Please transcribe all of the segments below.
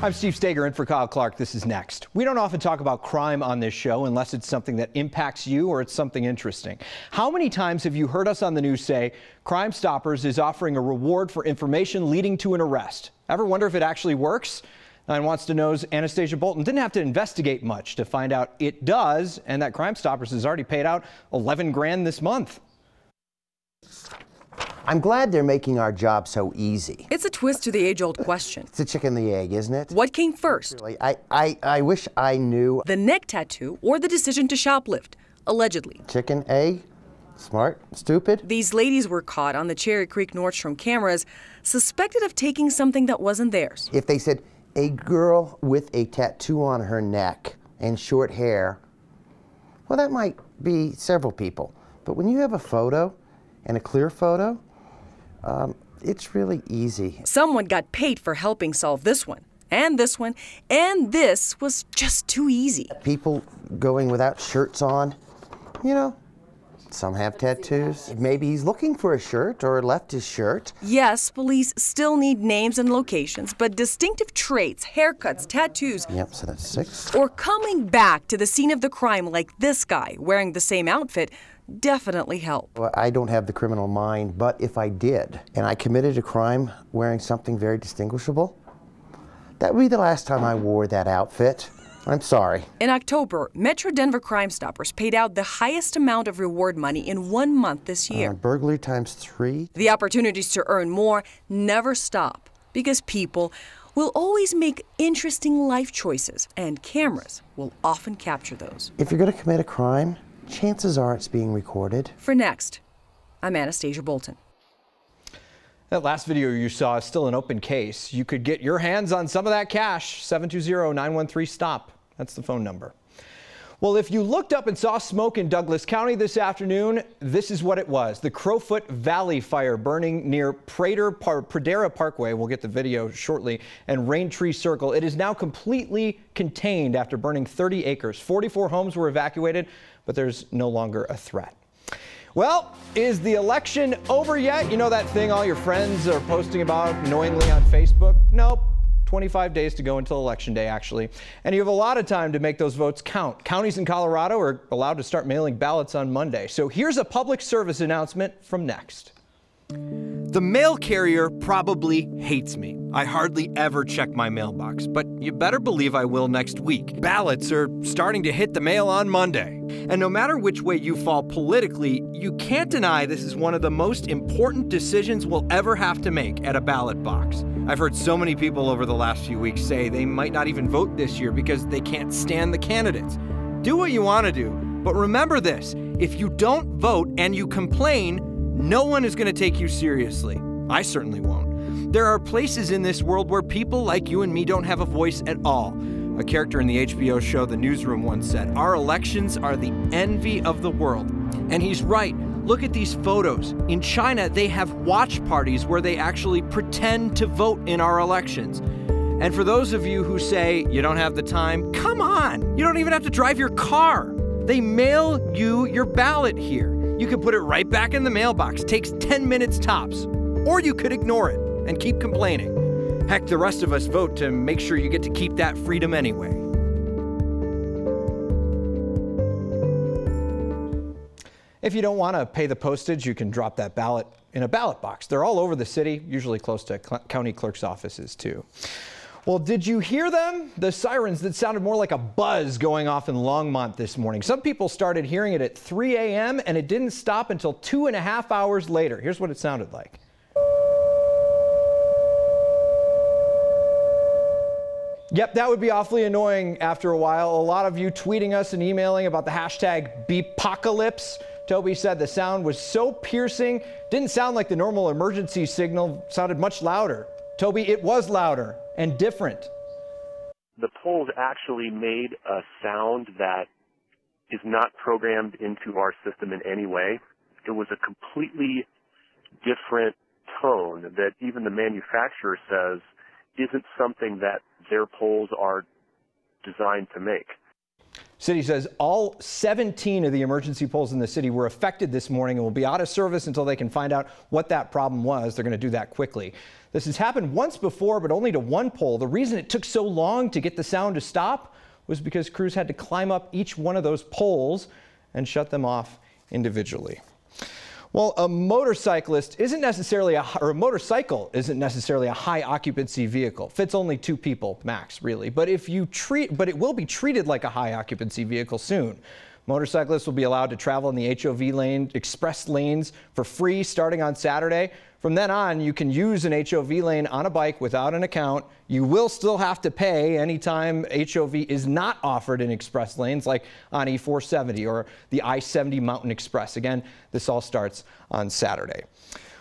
I'm Steve Stager in for Kyle Clark. This is Next. We don't often talk about crime on this show unless it's something that impacts you or it's something interesting. How many times have you heard us on the news say Crime Stoppers is offering a reward for information leading to an arrest? Ever wonder if it actually works? 9 Wants to Know's Anastasia Bolton didn't have to investigate much to find out it does, and that Crime Stoppers has already paid out 11 grand this month. I'm glad they're making our job so easy. It's a twist to the age-old question. It's the chicken and the egg, isn't it? What came first? Really, I wish I knew. The neck tattoo or the decision to shoplift, allegedly. Chicken, egg, smart, stupid. These ladies were caught on the Cherry Creek Nordstrom cameras, suspected of taking something that wasn't theirs. If they said a girl with a tattoo on her neck and short hair, well, that might be several people. But when you have a photo, and a clear photo, it's really easy. Someone got paid for helping solve this one, and this one, and this was just too easy. People going without shirts on, you know, some have tattoos. Maybe he's looking for a shirt or left his shirt. Yes, police still need names and locations, but distinctive traits, haircuts, tattoos. Yep, so that's 6. Or coming back to the scene of the crime like this guy wearing the same outfit definitely help. Well, I don't have the criminal mind, but if I did, and I committed a crime wearing something very distinguishable, that would be the last time I wore that outfit. I'm sorry. In October, Metro Denver Crime Stoppers paid out the highest amount of reward money in 1 month this year. Burglary times 3. The opportunities to earn more never stop because people will always make interesting life choices, and cameras will often capture those. If you're going to commit a crime, chances are it's being recorded. For Next, I'm Anastasia Bolton. That last video you saw is still an open case. You could get your hands on some of that cash. 720-913-STOP. That's the phone number. Well, if you looked up and saw smoke in Douglas County this afternoon, this is what it was. The Crowfoot Valley fire burning near Pradera Parkway. We'll get the video shortly. And Raintree Circle. It is now completely contained after burning 30 acres. 44 homes were evacuated, but there's no longer a threat. Well, is the election over yet? You know that thing all your friends are posting about knowingly on Facebook? Nope. 25 days to go until Election Day, actually. And you have a lot of time to make those votes count. Counties in Colorado are allowed to start mailing ballots on Monday. So here's a public service announcement from Next. The mail carrier probably hates me. I hardly ever check my mailbox, but you better believe I will next week. Ballots are starting to hit the mail on Monday. And no matter which way you fall politically, you can't deny this is one of the most important decisions we'll ever have to make at a ballot box. I've heard so many people over the last few weeks say they might not even vote this year because they can't stand the candidates. Do what you want to do, but remember this, if you don't vote and you complain, no one is going to take you seriously. I certainly won't. There are places in this world where people like you and me don't have a voice at all. A character in the HBO show The Newsroom once said, "Our elections are the envy of the world." And he's right. Look at these photos. In China, they have watch parties where they actually pretend to vote in our elections. And for those of you who say you don't have the time, come on! You don't even have to drive your car. They mail you your ballot here. You can put it right back in the mailbox. Takes 10 minutes tops. Or you could ignore it and keep complaining. Heck, the rest of us vote to make sure you get to keep that freedom anyway. If you don't want to pay the postage, you can drop that ballot in a ballot box. They're all over the city, usually close to county clerk's offices too. Well, did you hear them? The sirens that sounded more like a buzz going off in Longmont this morning. Some people started hearing it at 3 a.m. and it didn't stop until 2.5 hours later. Here's what it sounded like. Yep, that would be awfully annoying after a while. A lot of you tweeting us and emailing about the hashtag Beepocalypse. Toby said the sound was so piercing, didn't sound like the normal emergency signal, sounded much louder. Toby, it was louder and different. The polls actually made a sound that is not programmed into our system in any way. It was a completely different tone that even the manufacturer says isn't something that their polls are designed to make. City says all 17 of the emergency poles in the city were affected this morning and will be out of service until they can find out what that problem was. They're going to do that quickly. This has happened once before, but only to one pole. The reason it took so long to get the sound to stop was because crews had to climb up each one of those poles and shut them off individually. Well, a motorcycle isn't necessarily a high occupancy vehicle. Fits only 2 people max, really. But it will be treated like a high occupancy vehicle soon. Motorcyclists will be allowed to travel in the HOV lane, express lanes for free starting on Saturday. From then on, you can use an HOV lane on a bike without an account. You will still have to pay anytime HOV is not offered in express lanes like on E470 or the I-70 Mountain Express. Again, this all starts on Saturday.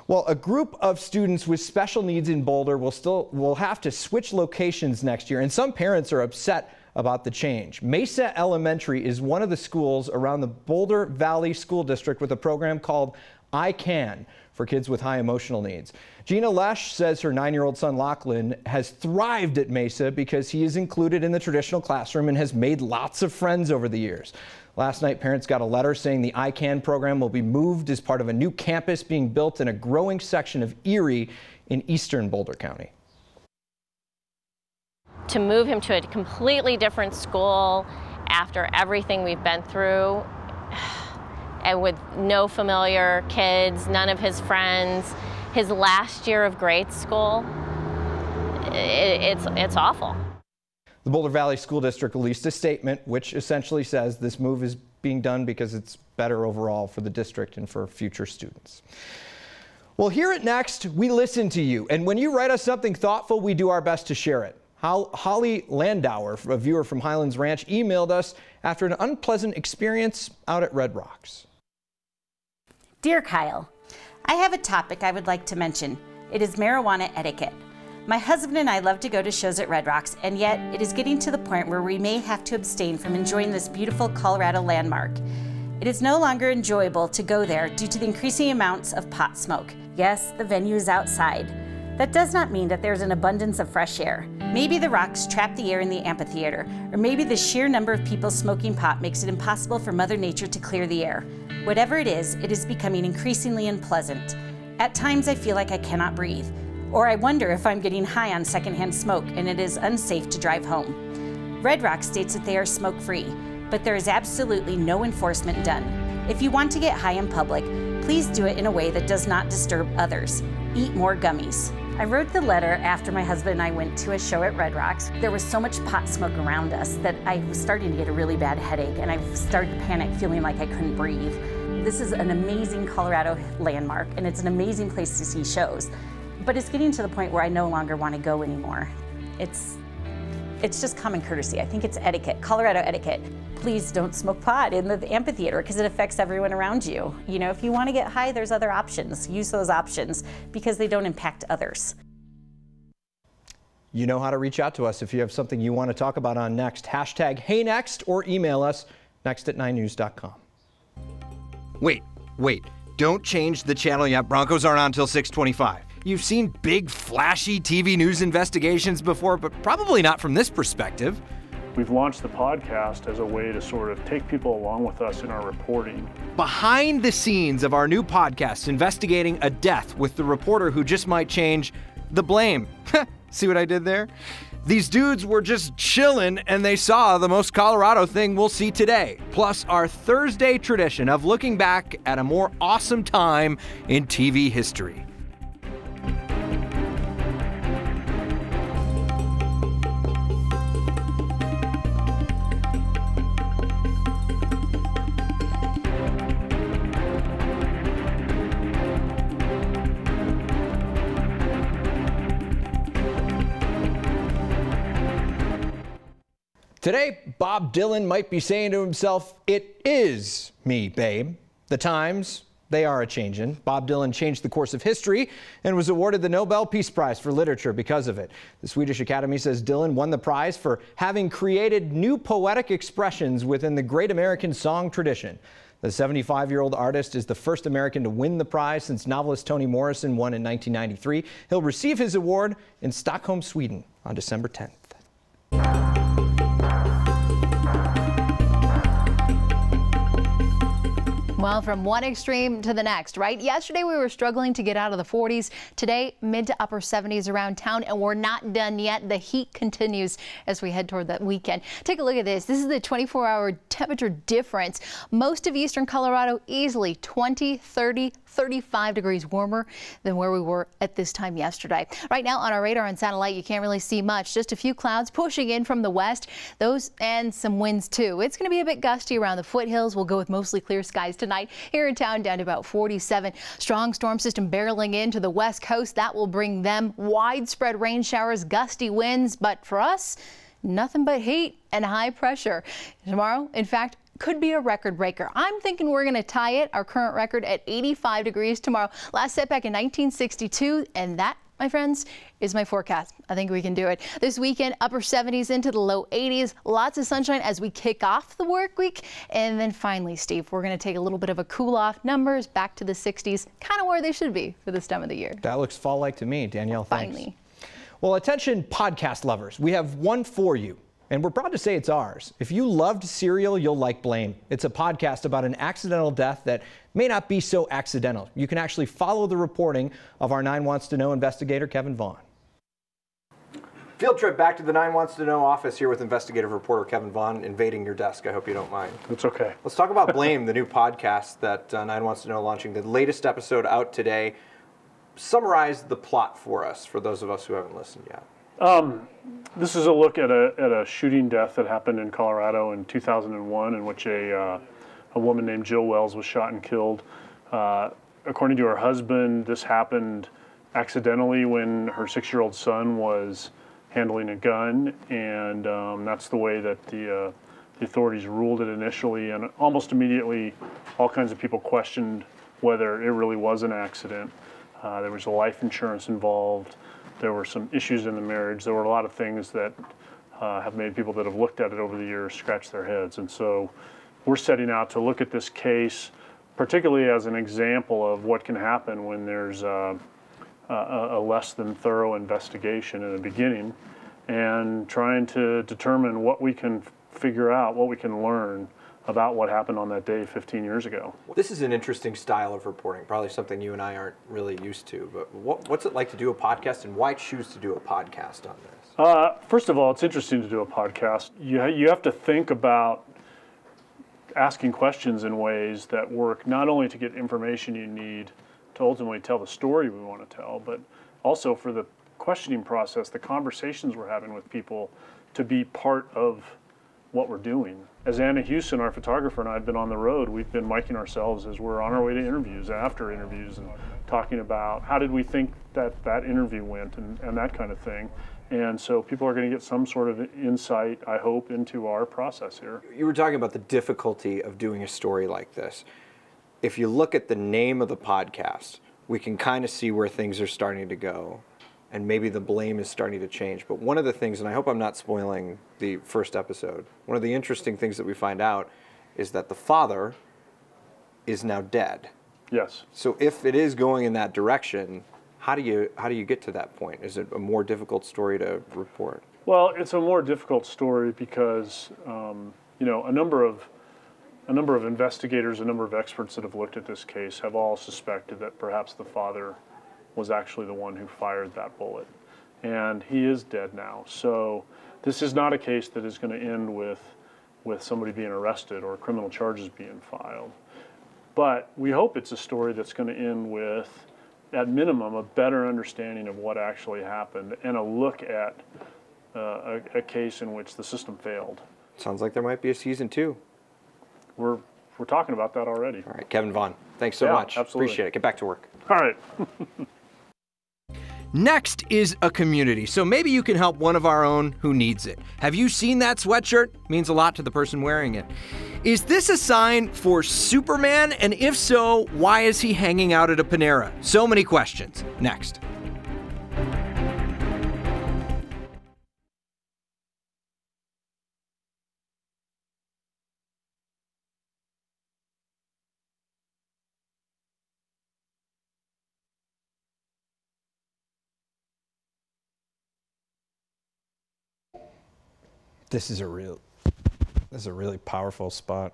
Well, a group of students with special needs in Boulder will have to switch locations next year, and some parents are upset about the change. Mesa Elementary is one of the schools around the Boulder Valley School District with a program called I Can for kids with high emotional needs. Gina Lesh says her 9-year-old son Lachlan has thrived at Mesa because he is included in the traditional classroom and has made lots of friends over the years. Last night, parents got a letter saying the I Can program will be moved as part of a new campus being built in a growing section of Erie in eastern Boulder County. To move him to a completely different school after everything we've been through, and with no familiar kids, none of his friends, his last year of grade school, it's awful. The Boulder Valley School District released a statement which essentially says this move is being done because it's better overall for the district and for future students. Well, here at Next, we listen to you, and when you write us something thoughtful, we do our best to share it. Holly Landauer, a viewer from Highlands Ranch, emailed us after an unpleasant experience out at Red Rocks. Dear Kyle, I have a topic I would like to mention. It is marijuana etiquette. My husband and I love to go to shows at Red Rocks, and yet it is getting to the point where we may have to abstain from enjoying this beautiful Colorado landmark. It is no longer enjoyable to go there due to the increasing amounts of pot smoke. Yes, the venue is outside. That does not mean that there's an abundance of fresh air. Maybe the rocks trap the air in the amphitheater, or maybe the sheer number of people smoking pot makes it impossible for Mother Nature to clear the air. Whatever it is becoming increasingly unpleasant. At times I feel like I cannot breathe, or I wonder if I'm getting high on secondhand smoke and it is unsafe to drive home. Red Rock states that they are smoke-free, but there is absolutely no enforcement done. If you want to get high in public, please do it in a way that does not disturb others. Eat more gummies. I wrote the letter after my husband and I went to a show at Red Rocks. There was so much pot smoke around us that I was starting to get a really bad headache, and I started to panic, feeling like I couldn't breathe. This is an amazing Colorado landmark, and it's an amazing place to see shows. But it's getting to the point where I no longer want to go anymore. It's just common courtesy. I think it's etiquette, Colorado etiquette. Please don't smoke pot in the amphitheater because it affects everyone around you. You know, if you want to get high, there's other options. Use those options because they don't impact others. You know how to reach out to us if you have something you want to talk about on Next. Hashtag HeyNext or email us next@9news.com. Wait, don't change the channel yet. Broncos aren't on until 6:25. You've seen big, flashy TV news investigations before, but probably not from this perspective. We've launched the podcast as a way to sort of take people along with us in our reporting. Behind the scenes of our new podcast investigating a death with the reporter who just might change the blame. See what I did there? These dudes were just chilling and they saw the most Colorado thing we'll see today. Plus our Thursday tradition of looking back at a more awesome time in TV history. Today, Bob Dylan might be saying to himself, "It is me, babe." The times, they are a-changin'. Bob Dylan changed the course of history and was awarded the Nobel Peace Prize for Literature because of it. The Swedish Academy says Dylan won the prize for having created new poetic expressions within the great American song tradition. The 75-year-old artist is the first American to win the prize since novelist Toni Morrison won in 1993. He'll receive his award in Stockholm, Sweden on December 10th. Well, from one extreme to the next, right? Yesterday we were struggling to get out of the 40s. Today, mid to upper 70s around town, and we're not done yet. The heat continues as we head toward that weekend. Take a look at this. This is the 24-hour temperature difference. Most of eastern Colorado easily 20, 30, 35 degrees warmer than where we were at this time yesterday. Right now on our radar and satellite, you can't really see much. Just a few clouds pushing in from the west. Those and some winds too. It's going to be a bit gusty around the foothills. We'll go with mostly clear skies tonight here in town, down to about 47. Strong storm system barreling into the west coast. That will bring them widespread rain showers, gusty winds. But for us, nothing but heat and high pressure. Tomorrow, in fact, could be a record breaker. I'm thinking we're going to tie it, our current record, at 85 degrees tomorrow. Last set back in 1962, and that, my friends, is my forecast. I think we can do it. This weekend, upper 70s into the low 80s. Lots of sunshine as we kick off the work week. And then finally, Steve, we're going to take a little bit of a cool off. Numbers back to the 60s, kind of where they should be for this time of the year. That looks fall-like to me, Danielle. Thanks. Finally. Well, attention podcast lovers. We have one for you. And we're proud to say it's ours. If you loved Serial, you'll like Blame. It's a podcast about an accidental death that may not be so accidental. You can actually follow the reporting of our 9 Wants to Know investigator, Kevin Vaughn. Field trip back to the 9 Wants to Know office here with investigative reporter Kevin Vaughn, invading your desk. I hope you don't mind. It's okay. Let's talk about Blame, the new podcast that 9 Wants to Know launching. The latest episode out today. Summarize the plot for us, for those of us who haven't listened yet. This is a look at a shooting death that happened in Colorado in 2001, in which a woman named Jill Wells was shot and killed. According to her husband, this happened accidentally when her 6-year-old son was handling a gun, and that's the way that the authorities ruled it initially. And almost immediately, all kinds of people questioned whether it really was an accident. There was life insurance involved. There were some issues in the marriage. There were a lot of things that have made people that have looked at it over the years scratch their heads. And so we're setting out to look at this case, particularly as an example of what can happen when there's a less than thorough investigation in the beginning, and trying to determine what we can figure out, what we can learn about what happened on that day 15 years ago. This is an interesting style of reporting, probably something you and I aren't really used to, but what's it like to do a podcast, and why choose to do a podcast on this? First of all, it's interesting to do a podcast. You have to think about asking questions in ways that work not only to get information you need to ultimately tell the story we want to tell, but also for the questioning process, the conversations we're having with people, to be part of what we're doing. As Anna Houston, our photographer, and I have been on the road, we've been miking ourselves as we're on our way to interviews, after interviews, and talking about how did we think that interview went, and that kind of thing. And so people are going to get some sort of insight, I hope, into our process here. You were talking about the difficulty of doing a story like this. If you look at the name of the podcast, we can kind of see where things are starting to go, and maybe the blame is starting to change. But one of the things, and I hope I'm not spoiling the first episode, one of the interesting things that we find out is that the father is now dead. Yes. So if it is going in that direction, how do you get to that point? Is it a more difficult story to report? Well, it's a more difficult story because you know, a number of investigators, a number of experts that have looked at this case have all suspected that perhaps the father was actually the one who fired that bullet. And he is dead now. So this is not a case that is going to end with somebody being arrested or criminal charges being filed. But we hope it's a story that's going to end with, at minimum, a better understanding of what actually happened and a look at a case in which the system failed. Sounds like there might be a season 2. We're talking about that already. All right, Kevin Vaughn, thanks so much. Absolutely. Appreciate it. Get back to work. All right. Next is a community, so maybe you can help one of our own who needs it. Have you seen that sweatshirt? Means a lot to the person wearing it. Is this a sign for Superman? And if so, why is he hanging out at a Panera? So many questions. Next. This is a really powerful spot.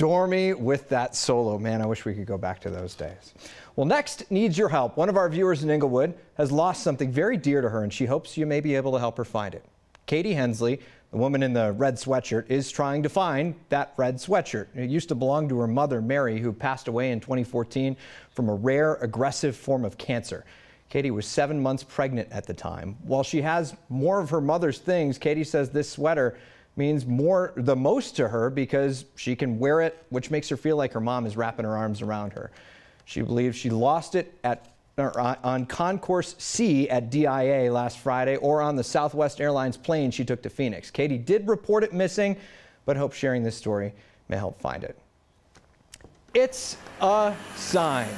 Stormy with that solo. Man, I wish we could go back to those days. Well, next needs your help. One of our viewers in Inglewood has lost something very dear to her, and she hopes you may be able to help her find it. Katie Hensley, the woman in the red sweatshirt, is trying to find that red sweatshirt. It used to belong to her mother, Mary, who passed away in 2014 from a rare, aggressive form of cancer. Katie was 7 months pregnant at the time. While she has more of her mother's things, Katie says this sweater means the most to her because she can wear it, which makes her feel like her mom is wrapping her arms around her. She believes she lost it on Concourse C at DIA last Friday, or on the Southwest Airlines plane she took to Phoenix. Katie did report it missing, but hopes sharing this story may help find it. It's a sign.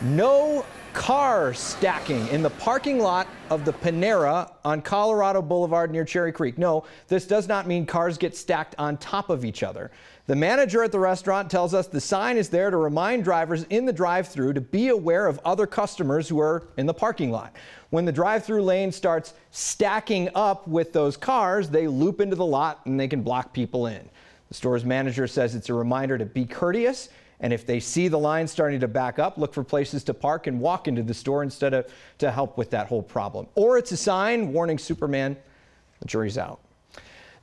No car stacking in the parking lot of the Panera on Colorado Boulevard near Cherry Creek. No, this does not mean cars get stacked on top of each other. The manager at the restaurant tells us the sign is there to remind drivers in the drive-thru to be aware of other customers who are in the parking lot. When the drive-thru lane starts stacking up with those cars, they loop into the lot and they can block people in. The store's manager says it's a reminder to be courteous, and if they see the line starting to back up, look for places to park and walk into the store instead of to help with that whole problem. Or it's a sign warning Superman, the jury's out.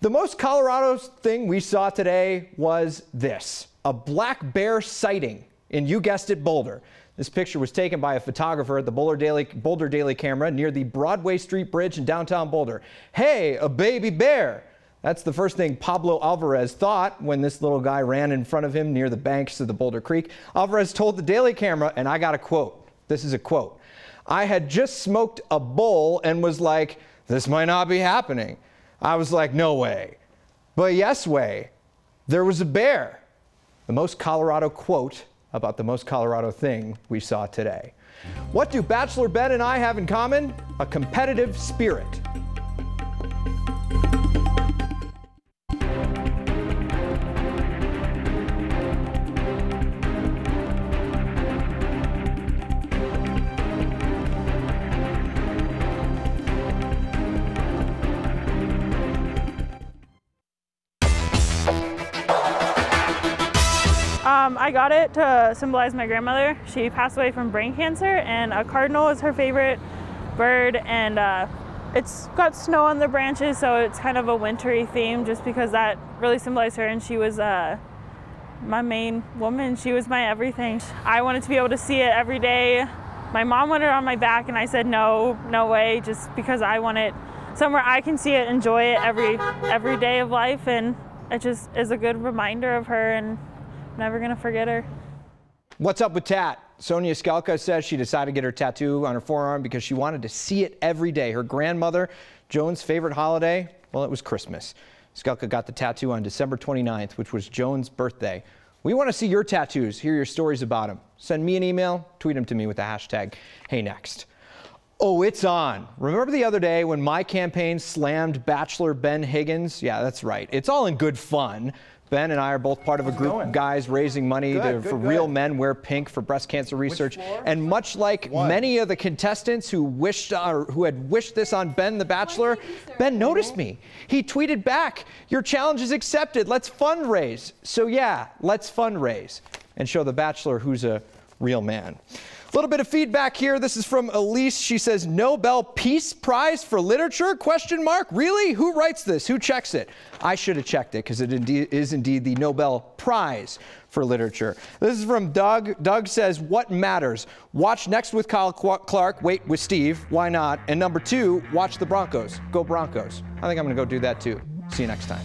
The most Colorado thing we saw today was this, a black bear sighting in, you guessed it, Boulder. This picture was taken by a photographer at the Boulder Daily Camera near the Broadway Street Bridge in downtown Boulder. Hey, a baby bear. That's the first thing Pablo Alvarez thought when this little guy ran in front of him near the banks of the Boulder Creek. Alvarez told the Daily Camera, and I got a quote. This is a quote. "I had just smoked a bowl and was like, this might not be happening. I was like, no way. But yes way. There was a bear." The most Colorado quote about the most Colorado thing we saw today. What do Bachelor Ben and I have in common? A competitive spirit. I got it to symbolize my grandmother. She passed away from brain cancer, and a cardinal is her favorite bird, and it's got snow on the branches, so it's kind of a wintry theme just because that really symbolized her, and she was my main woman. She was my everything. I wanted to be able to see it every day. My mom wanted it on my back, and I said no way, just because I want it somewhere I can see it, enjoy it every day of life, and it just is a good reminder of her, and never gonna forget her. What's up with Tat? Sonia Skelka says she decided to get her tattoo on her forearm because she wanted to see it every day. Her grandmother, Joan's favorite holiday, well, it was Christmas. Skelka got the tattoo on December 29th, which was Joan's birthday. We want to see your tattoos, hear your stories about them. Send me an email, tweet them to me with the hashtag HeyNext. Oh, it's on. Remember the other day when my campaign slammed Bachelor Ben Higgins? Yeah, that's right. It's all in good fun. Ben and I are both part of a group of guys raising money for Real Men Wear Pink for breast cancer research. And much like many of the contestants who had wished this on Ben the Bachelor, Ben noticed me. He tweeted back, "Your challenge is accepted. Let's fundraise." So yeah, let's fundraise and show the Bachelor who's a real man. A little bit of feedback here. This is from Elise. She says, Nobel Peace Prize for Literature? Question mark. Really? Who writes this? Who checks it? I should have checked it because it is indeed the Nobel Prize for Literature. This is from Doug. Doug says, what matters? Watch Next with Kyle Clark. Wait with Steve. Why not? And number 2, watch the Broncos. Go Broncos. I think I'm going to go do that too. See you next time.